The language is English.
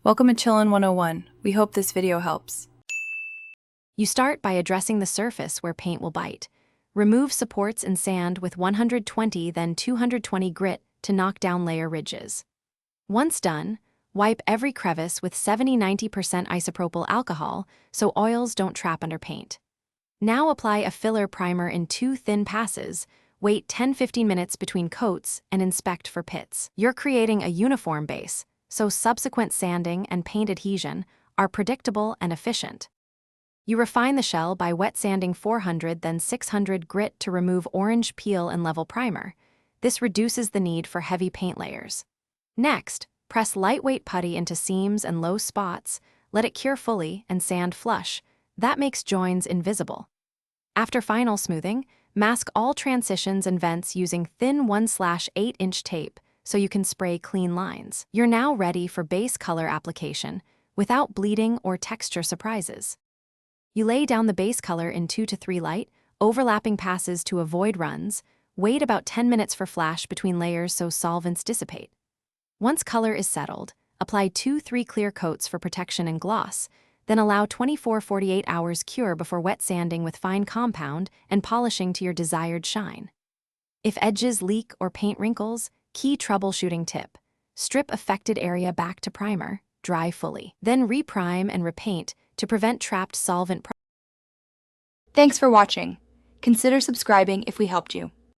Welcome to Chillin' 101. We hope this video helps. You start by addressing the surface where paint will bite. Remove supports and sand with 120 then 220 grit to knock down layer ridges. Once done, wipe every crevice with 70–90% isopropyl alcohol so oils don't trap under paint. Now apply a filler primer in 2 thin passes, wait 10–15 minutes between coats, and inspect for pits. You're creating a uniform base, so subsequent sanding and paint adhesion are predictable and efficient. You refine the shell by wet sanding 400 then 600 grit to remove orange peel and level primer. This reduces the need for heavy paint layers. Next, press lightweight putty into seams and low spots, let it cure fully, and sand flush. That makes joins invisible. After final smoothing, mask all transitions and vents using thin 1/8-inch tape so you can spray clean lines. You're now ready for base color application without bleeding or texture surprises. You lay down the base color in 2 to 3 light, overlapping passes to avoid runs, wait about 10 minutes for flash between layers so solvents dissipate. Once color is settled, apply 2–3 clear coats for protection and gloss, then allow 24–48 hours cure before wet sanding with fine compound and polishing to your desired shine. If edges leak or paint wrinkles, key troubleshooting tip: strip affected area back to primer, dry fully. Then reprime and repaint to prevent trapped solvent. Thanks for watching. Consider subscribing if we helped you.